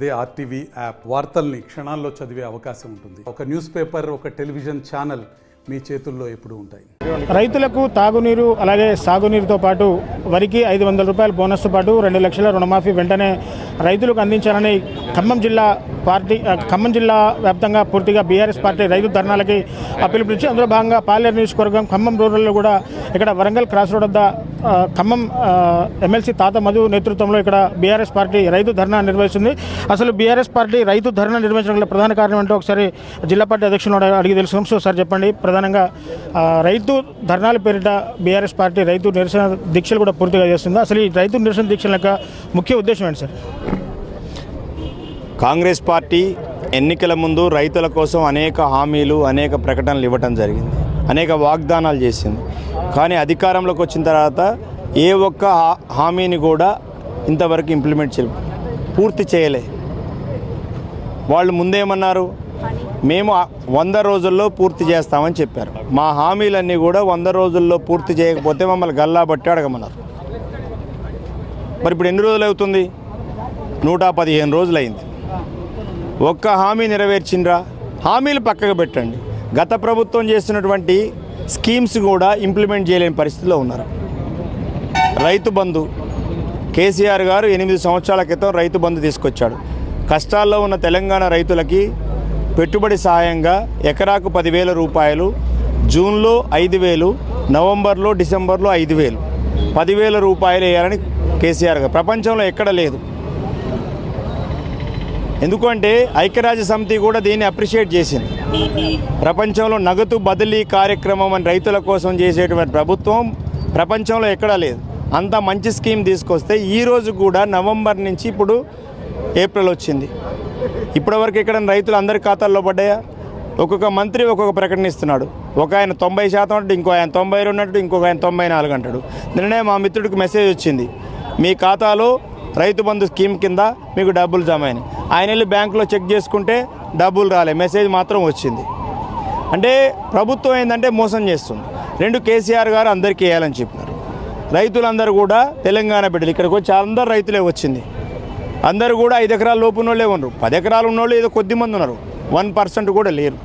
అదే RTV app వార్తల్ని క్షణాల్లో చదివే అవకాశం ఉంటుంది. ఒక న్యూస్ పేపర్, ఒక టెలివిజన్ ఛానల్ మీ చేతుల్లో ఎప్పుడూ ఉంటాయి. రైతులకు తాగునీరు అలాగే సాగునీరుతో పాటు వరికి 500 రూపాయల బోనస్తో పాటు 2 లక్షల రుణమాఫీ వెంటనే రైతులకు అందించాలని ఖమ్మం జిల్లా వ్యాప్తంగా పూర్తిగా బీఆర్ఎస్ పార్టీ రైతు ధర్నాలకి పిలుపునిచ్చి అందులో భాగంగా పాలేరు నియోజకవర్గం ఖమ్మం రూరల్లో కూడా ఇక్కడ వరంగల్ క్రాస్ రోడ్ వద్ద ఖమ్మం ఎమ్మెల్సీ తాత మధు నేతృత్వంలో ఇక్కడ బీఆర్ఎస్ పార్టీ రైతు ధర్నా నిర్వహిస్తుంది. అసలు బీఆర్ఎస్ పార్టీ రైతు ధర్నా నిర్వహించడంలో ప్రధాన కారణం అంటే ఒకసారి జిల్లా పార్టీ అధ్యక్షులు అడిగి తెలుసుకున్నాం. సో సార్ చెప్పండి, ప్రధానంగా రైతు ధర్నాల పేరిట బీఆర్ఎస్ పార్టీ రైతు నిరసన దీక్షలు కూడా పూర్తిగా చేస్తుంది. అసలు ఈ రైతు నిరసన దీక్షల యొక్క ముఖ్య ఉద్దేశం ఏంటి సార్? కాంగ్రెస్ పార్టీ ఎన్నికల ముందు రైతుల కోసం అనేక హామీలు, అనేక ప్రకటనలు ఇవ్వటం జరిగింది, అనేక వాగ్దానాలు చేసింది. కానీ అధికారంలోకి వచ్చిన తర్వాత ఏ ఒక్క హామీని కూడా ఇంతవరకు ఇంప్లిమెంట్ పూర్తి చేయలే. వాళ్ళు ముందేమన్నారు, మేము 100 రోజుల్లో పూర్తి చేస్తామని చెప్పారు. మా హామీలన్నీ కూడా 100 రోజుల్లో పూర్తి చేయకపోతే మమ్మల్ని గల్లా బట్టి అడగమన్నారు. మరి ఇప్పుడు ఎన్ని రోజులు అవుతుంది? 115 రోజులు అయింది. ఒక్క హామీ నెరవేర్చిండ్రా? హామీలు పక్కకు పెట్టండి, గత ప్రభుత్వం చేస్తున్నటువంటి స్కీమ్స్ కూడా ఇంప్లిమెంట్ చేయలేని పరిస్థితిలో ఉన్నారు. రైతు బంధు కేసీఆర్ గారు 8 సంవత్సరాల క్రితం రైతు బంధు తీసుకొచ్చాడు. కష్టాల్లో ఉన్న తెలంగాణ రైతులకి పెట్టుబడి సహాయంగా ఎకరాకు 10,000 రూపాయలు, జూన్లో 5,000, నవంబర్లో డిసెంబర్లో 5,000, 10,000 రూపాయలు వేయాలని కేసీఆర్ గారు. ప్రపంచంలో ఎక్కడ లేదు. ఎందుకంటే ఐక్యరాజ్య సమితి కూడా దీన్ని అప్రిషియేట్ చేసింది. ప్రపంచంలో నగదు బదిలీ కార్యక్రమం అని రైతుల కోసం చేసేటువంటి ప్రభుత్వం ప్రపంచంలో ఎక్కడా లేదు. అంత మంచి స్కీమ్ తీసుకొస్తే ఈరోజు కూడా నవంబర్ నుంచి ఇప్పుడు ఏప్రిల్ వచ్చింది, ఇప్పటివరకు ఇక్కడ రైతులు అందరి ఖాతాల్లో పడ్డాయా? ఒక్కొక్క మంత్రి ఒక్కొక్క ప్రకటన ఇస్తున్నాడు. ఒక ఆయన 90% అంటాడు, ఇంకో ఆయన 92 అంటాడు, ఇంకొక ఆయన 94 అంటాడు. నిన్ననే మా మిత్రుడికి మెసేజ్ వచ్చింది, మీ ఖాతాలో రైతు బంధు స్కీమ్ కింద మీకు డబ్బులు జమ అయినాయి. ఆయన వెళ్ళి బ్యాంకులో చెక్ చేసుకుంటే డబ్బులు రాలే, మెసేజ్ మాత్రం వచ్చింది. అంటే ప్రభుత్వం ఏంటంటే మోసం చేస్తుంది. 2 కేసీఆర్ గారు అందరికీ వేయాలని చెప్పినారు. రైతులందరూ కూడా తెలంగాణ బిడ్డలు, ఇక్కడికి వచ్చి అందరు రైతులే వచ్చింది. అందరూ కూడా 5 ఎకరాల లోపు ఉన్నోళ్ళే ఉన్నారు, 10 ఎకరాలు ఉన్నోళ్ళు ఏదో కొద్ది మంది ఉన్నారు, 1% కూడా లేరు.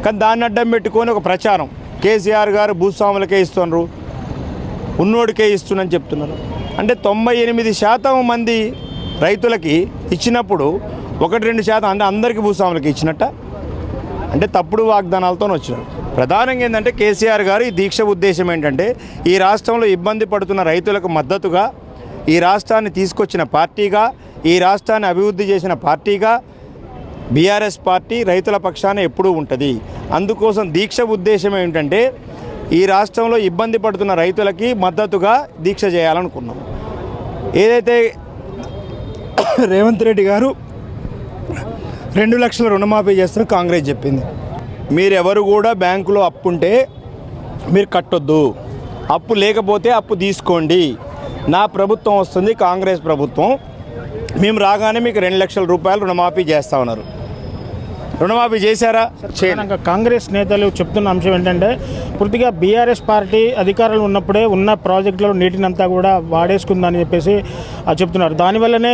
కానీ దాన్ని అడ్డం పెట్టుకొని ఒక ప్రచారం, కేసీఆర్ గారు భూస్వాములకే ఇస్తున్నారు, ఉన్నోడికే ఇస్తున్నని చెప్తున్నారు. అంటే 98% మంది రైతులకి ఇచ్చినప్పుడు 1-2% అంటే అందరికీ భూస్వాములకి ఇచ్చినట్ట, అంటే తప్పుడు వాగ్దానాలతో వచ్చినారు. ప్రధానంగా ఏంటంటే కేసీఆర్ గారు ఈ దీక్ష ఉద్దేశం ఏంటంటే ఈ రాష్ట్రంలో ఇబ్బంది పడుతున్న రైతులకు మద్దతుగా, ఈ రాష్ట్రాన్ని తీసుకొచ్చిన పార్టీగా, ఈ రాష్ట్రాన్ని అభివృద్ధి చేసిన పార్టీగా బీఆర్ఎస్ పార్టీ రైతుల పక్షాన ఎప్పుడూ ఉంటుంది. అందుకోసం దీక్ష ఉద్దేశం ఏమిటంటే ఈ రాష్ట్రంలో ఇబ్బంది పడుతున్న రైతులకి మద్దతుగా దీక్ష చేయాలనుకున్నాం. ఏదైతే రేవంత్ రెడ్డి గారు 2 లక్షల రుణమాఫీ చేస్తారని కాంగ్రెస్ చెప్పింది. మీరెవరు కూడా బ్యాంకులో అప్పు ఉంటే మీరు కట్టొద్దు, అప్పు లేకపోతే అప్పు తీసుకోండి, నా ప్రభుత్వం వస్తుంది కాంగ్రెస్ ప్రభుత్వం, మేము రాగానే మీకు 2 లక్షల రూపాయలు రుణమాఫీ చేస్తా ఉన్నారు. రుణమాఫీ చేశారా? కాంగ్రెస్ నేతలు చెప్తున్న అంశం ఏంటంటే పూర్తిగా బీఆర్ఎస్ పార్టీ అధికారులు ఉన్నప్పుడే ఉన్న ప్రాజెక్టులలో నీటినంతా కూడా వాడేసుకుందని చెప్పేసి చెప్తున్నారు. దానివల్లనే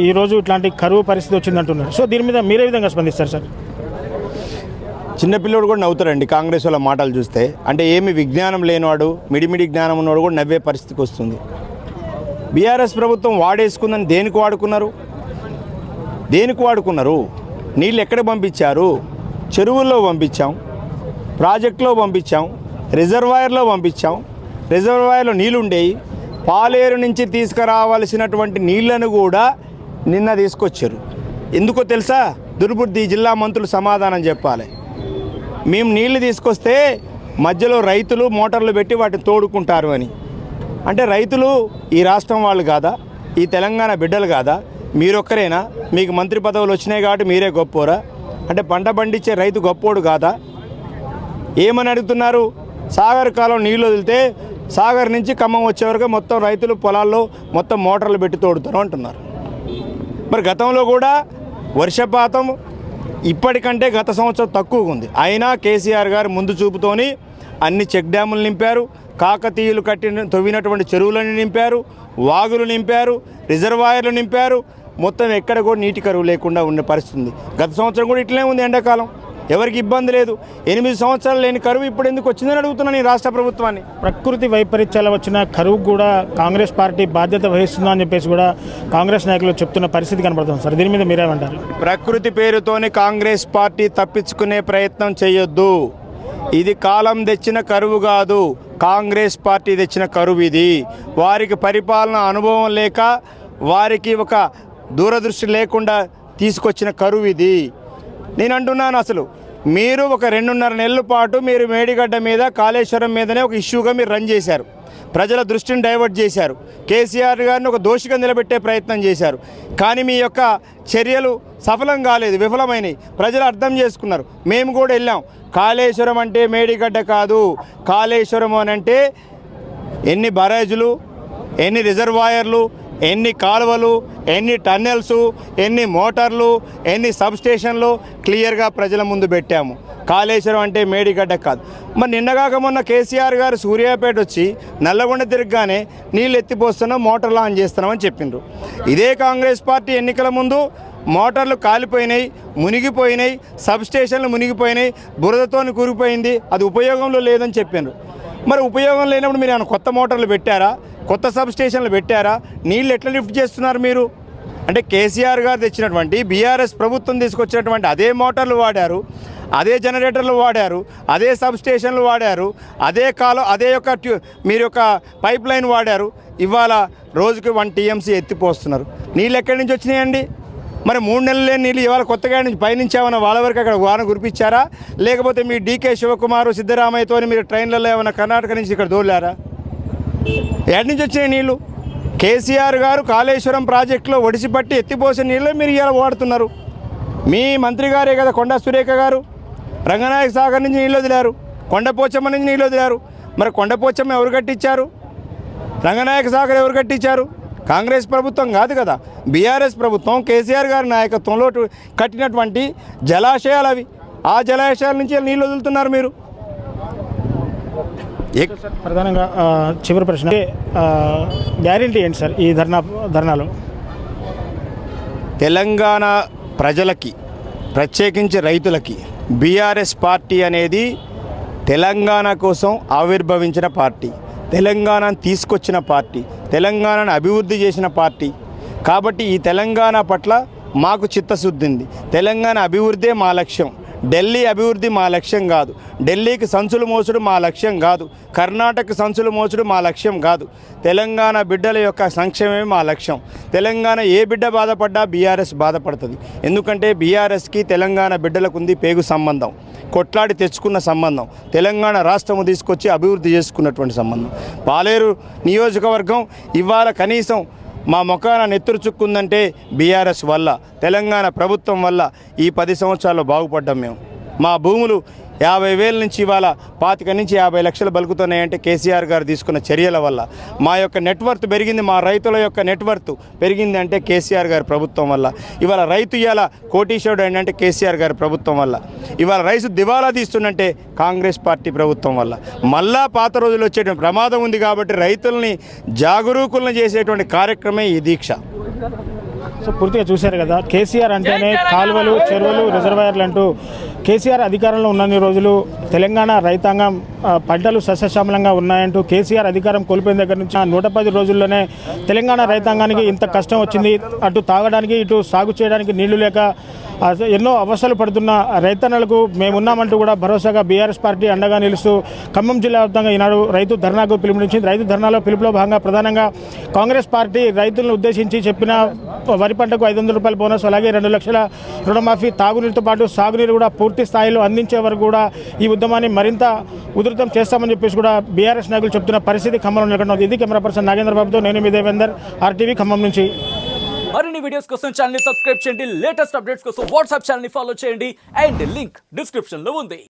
ఈరోజు ఇట్లాంటి కరువు పరిస్థితి వచ్చిందంటున్నారు. సో దీని మీద మీరే విధంగా స్పందిస్తారు సార్? చిన్నపిల్లడు కూడా నవ్వుతారండి కాంగ్రెస్ వాళ్ళ మాటలు చూస్తే. అంటే ఏమి విజ్ఞానం లేనివాడు, మిడిమిడి జ్ఞానం ఉన్నవాడు కూడా నవ్వే పరిస్థితికి వస్తుంది. బీఆర్ఎస్ ప్రభుత్వం వాడేసుకుందని దేనికి వాడుకున్నారు? నీళ్ళు ఎక్కడ పంపించారు? చెరువుల్లో పంపించాం, ప్రాజెక్టులో పంపించాం, రిజర్వాయర్లో పంపించాం. రిజర్వాయర్లో నీళ్ళు ఉండేవి. పాలేరు నుంచి తీసుకురావాల్సినటువంటి నీళ్లను కూడా నిన్న తీసుకొచ్చారు. ఎందుకో తెలుసా? దుర్బుద్ధి జిల్లా మంత్రులు సమాధానం చెప్పాలి. మేము నీళ్లు తీసుకొస్తే మధ్యలో రైతులు మోటార్లు పెట్టి వాటిని తోడుకుంటారు అని. అంటే రైతులు ఈ రాష్ట్రం వాళ్ళు కాదా? ఈ తెలంగాణ బిడ్డలు కాదా? మీరొక్కరేనా? మీకు మంత్రి పదవులు వచ్చినాయి కాబట్టి మీరే గొప్పోరా? అంటే పంట పండించే రైతు గొప్పోడు కాదా? ఏమని అడుగుతున్నారు? సాగర్ కాలం నీళ్ళు వదిలితే సాగర్ నుంచి ఖమ్మం వచ్చే వరకు మొత్తం రైతులు పొలాల్లో మొత్తం మోటార్లు పెట్టి తోడుతారు అంటున్నారు. మరి గతంలో కూడా వర్షపాతం ఇప్పటికంటే గత సంవత్సరం తక్కువగా ఉంది. అయినా కేసీఆర్ గారు ముందు చూపుతోని అన్ని చెక్ డ్యాములు నింపారు, కాకతీయులు తవ్వినటువంటి చెరువులను నింపారు, వాగులు నింపారు, రిజర్వాయర్లు నింపారు. మొత్తం ఎక్కడ కూడా నీటి కరువు లేకుండా ఉన్న పరిస్థితి ఉంది. గత సంవత్సరం కూడా ఇట్లనే ఉంది ఎండాకాలం, ఎవరికి ఇబ్బంది లేదు. 8 సంవత్సరాలు లేని కరువు ఇప్పుడు ఎందుకు వచ్చిందని అడుగుతున్నాను ఈ రాష్ట్ర ప్రభుత్వాన్ని. ప్రకృతి వైపరీత్యాలు వచ్చిన కరువు కూడా కాంగ్రెస్ పార్టీ బాధ్యత వహిస్తుందా అని చెప్పేసి కూడా కాంగ్రెస్ నాయకులు చెప్తున్న పరిస్థితి కనబడుతుంది సార్. దీని మీద మీరేమంటారు? ప్రకృతి పేరుతోనే కాంగ్రెస్ పార్టీ తప్పించుకునే ప్రయత్నం చేయొద్దు. ఇది కాలం తెచ్చిన కరువు కాదు, కాంగ్రెస్ పార్టీ తెచ్చిన కరువు ఇది. వారికి పరిపాలన అనుభవం లేక, వారికి ఒక దూరదృష్టి లేకుండా తీసుకొచ్చిన కరువు ఇది. నేను అంటున్నాను, అసలు మీరు ఒక 2.5 నెలల పాటు మీరు మేడిగడ్డ మీద, కాళేశ్వరం మీదనే ఒక ఇష్యూగా మీరు రన్ చేశారు. ప్రజల దృష్టిని డైవర్ట్ చేశారు. కేసీఆర్ గారిని ఒక దోషిగా నిలబెట్టే ప్రయత్నం చేశారు. కానీ మీ యొక్క చర్యలు సఫలం కాలేదు, విఫలమైనవి. ప్రజలు అర్థం చేసుకున్నారు. మేము కూడా వెళ్ళాం. కాళేశ్వరం అంటే మేడిగడ్డ కాదు, కాళేశ్వరం అని అంటే ఎన్ని బరాజులు, ఎన్ని రిజర్వాయర్లు, ఎన్ని కాలువలు, ఎన్ని టన్నెల్స్, ఎన్ని మోటార్లు, ఎన్ని సబ్స్టేషన్లు క్లియర్గా ప్రజల ముందు పెట్టాము. కాళేశ్వరం అంటే మేడిగడ్డ కాదు. మరి నిన్నగాక మొన్న కేసీఆర్ గారు సూర్యాపేట వచ్చి నల్లగొండ తిరగగానే నీళ్ళు ఎత్తిపోస్తున్నాం, మోటార్లు ఆన్ చేస్తున్నామని చెప్పిండ్రు. ఇదే కాంగ్రెస్ పార్టీ ఎన్నికల ముందు మోటార్లు కాలిపోయినాయి, మునిగిపోయినాయి, సబ్స్టేషన్లు మునిగిపోయినాయి, బురదతో కూరిపోయింది, అది ఉపయోగంలో లేదని చెప్పారు. మరి ఉపయోగం లేనప్పుడు మీరు ఏమైనా కొత్త మోటార్లు పెట్టారా? కొత్త సబ్స్టేషన్లు పెట్టారా? నీళ్ళు ఎట్లా లిఫ్ట్ చేస్తున్నారు మీరు? అంటే కేసీఆర్ గారు తెచ్చినటువంటి, బీఆర్ఎస్ ప్రభుత్వం తీసుకొచ్చినటువంటి అదే మోటార్లు వాడారు, అదే జనరేటర్లు వాడారు, అదే సబ్స్టేషన్లు వాడారు, అదే మీరు యొక్క పైప్ లైన్ వాడారు. ఇవాళ రోజుకి 1 TMC ఎత్తిపోస్తున్నారు. నీళ్ళు ఎక్కడి నుంచి వచ్చినాయండి? మరి 3 నెలలు లేని నీళ్ళు ఇవాళ కొత్తగా నుంచి పైనుంచి ఏమైనా వాళ్ళ వరకు అక్కడ వాన కురిపించారా? లేకపోతే మీ డీకే శివకుమారు, సిద్ధరామయ్యతో మీరు ట్రైన్లలో ఏమైనా కర్ణాటక నుంచి ఇక్కడ దోలారా? ఎక్కడి నుంచి వచ్చినాయి నీళ్ళు? కేసీఆర్ గారు కాళేశ్వరం ప్రాజెక్టులో ఒడిసిపట్టి ఎత్తిపోసిన నీళ్ళు మీరు ఇవాళ వాడుతున్నారు. మీ మంత్రి గారే కదా కొండా సురేఖ గారు రంగనాయక సాగర్ నుంచి నీళ్ళు వదిలారు, కొండపోచమ్మ నుంచి నీళ్ళు వదిలారు. మరి కొండపోచమ్మ ఎవరు కట్టించారు? రంగనాయక సాగర్ ఎవరు కట్టించారు? కాంగ్రెస్ ప్రభుత్వం కాదు కదా, బీఆర్ఎస్ ప్రభుత్వం కేసీఆర్ గారి నాయకత్వంలో కట్టినటువంటి జలాశయాలు అవి. ఆ జలాశయాల నుంచి నీళ్ళు వదులుతున్నారు మీరు. ప్రధానంగా చివరి ప్రశ్న, గ్యారెంటీ ఏంటి సార్ ఈ ధర్నాలో? తెలంగాణ ప్రజలకి, ప్రత్యేకించి రైతులకి బీఆర్ఎస్ పార్టీ అనేది తెలంగాణ కోసం ఆవిర్భవించిన పార్టీ, తెలంగాణను తీసుకొచ్చిన పార్టీ, తెలంగాణను అభివృద్ధి చేసిన పార్టీ. కాబట్టి ఈ తెలంగాణ పట్ల మాకు చిత్తశుద్ధి ఉంది. తెలంగాణ అభివృద్ధే మా లక్ష్యం. ఢిల్లీ అభివృద్ధి మా లక్ష్యం కాదు. ఢిల్లీకి సంచులు మోసుడు మా లక్ష్యం కాదు. కర్ణాటక సంచులు మోసుడు మా లక్ష్యం కాదు. తెలంగాణ బిడ్డల యొక్క సంక్షేమమే మా లక్ష్యం. తెలంగాణ ఏ బిడ్డ బాధపడ్డా బీఆర్ఎస్ బాధపడుతుంది. ఎందుకంటే బీఆర్ఎస్కి తెలంగాణ బిడ్డలకు ఉంది పేగు సంబంధం, కొట్లాడి తెచ్చుకున్న సంబంధం, తెలంగాణ రాష్ట్రము తీసుకొచ్చి అభివృద్ధి చేసుకున్నటువంటి సంబంధం. పాలేరు నియోజకవర్గం ఇవాళ కనీసం మా ముఖాన నెత్తురు చుక్కుందంటే బీఆర్ఎస్ వల్ల, తెలంగాణ ప్రభుత్వం వల్ల ఈ 10 సంవత్సరాల్లో బాగుపడ్డాం మేము. మా భూములు 50,000 నుంచి ఇవాళ 25 నుంచి 50 లక్షలు బలుకుతున్నాయంటే కేసీఆర్ గారు తీసుకున్న చర్యల వల్ల. మా యొక్క నెట్వర్త్ పెరిగింది, మా రైతుల యొక్క నెట్వర్త్ పెరిగింది అంటే కేసీఆర్ గారి ప్రభుత్వం వల్ల. ఇవాళ రైతు ఇవాళ కోటీశ్వరుడు అంటే కేసీఆర్ గారి ప్రభుత్వం వల్ల. ఇవాళ రైతు దివాలా తీస్తుందంటే కాంగ్రెస్ పార్టీ ప్రభుత్వం వల్ల. మళ్ళా పాత రోజులు వచ్చేటువంటి ప్రమాదం ఉంది. కాబట్టి రైతుల్ని జాగరూకులను చేసేటువంటి కార్యక్రమే ఈ దీక్ష. సో పూర్తిగా చూశారు కదా, కేసీఆర్ అంటేనే కాలువలు, చెరువులు, రిజర్వాయర్లు అంటూ కేసీఆర్ అధికారంలో ఉన్నన్ని రోజులు తెలంగాణ రైతాంగం పంటలు సస్యశ్యామలంగా ఉన్నాయంటూ కేసీఆర్ అధికారం కోల్పోయిన దగ్గర నుంచి 110 రోజుల్లోనే తెలంగాణ రైతాంగానికి ఇంత కష్టం వచ్చింది. అటు తాగడానికి, ఇటు సాగు చేయడానికి నీళ్లు లేక ఎన్నో అవస్థలు పడుతున్న రైతన్నలకు మేమున్నామంటూ కూడా భరోసాగా బీఆర్ఎస్ పార్టీ అండగా నిలుస్తూ ఖమ్మం జిల్లా వ్యాప్తంగా ఈనాడు రైతు ధర్నాకు పిలుపునిచ్చింది. రైతు ధర్నాలో పిలుపులో భాగంగా ప్రధానంగా కాంగ్రెస్ పార్టీ రైతులను ఉద్దేశించి చెప్పిన వరి పంటకు 500 రూపాయల బోనస్, అలాగే 2 లక్షల రుణమాఫీ, తాగునీరుతో పాటు సాగునీరు కూడా పూర్తి స్థాయిలో అందించే వరకు కూడా ఈ ఉద్యమాన్ని మరింత ఉధృతం చేస్తామని చెప్పేసి కూడా బీఆర్ఎస్ నాయకులు చెప్తున్న పరిస్థితి ఖమ్మంలో నెలకొన్నది. ఇది కెమెరా పర్సన్ నాగేంద్ర బాబుతో నేను మీ దేవేందర్, RTV ఖమ్మం నుంచి. మరిన్ని వీడియోస్ కోసం ఛానల్ ని సబ్స్క్రైబ్ చేయండి. లేటెస్ట్ అప్డేట్స్ కోసం వాట్సాప్ ఛానల్ ని ఫాలో చేయండి. అండ్ లింక్ డిస్క్రిప్షన్ లో ఉంది.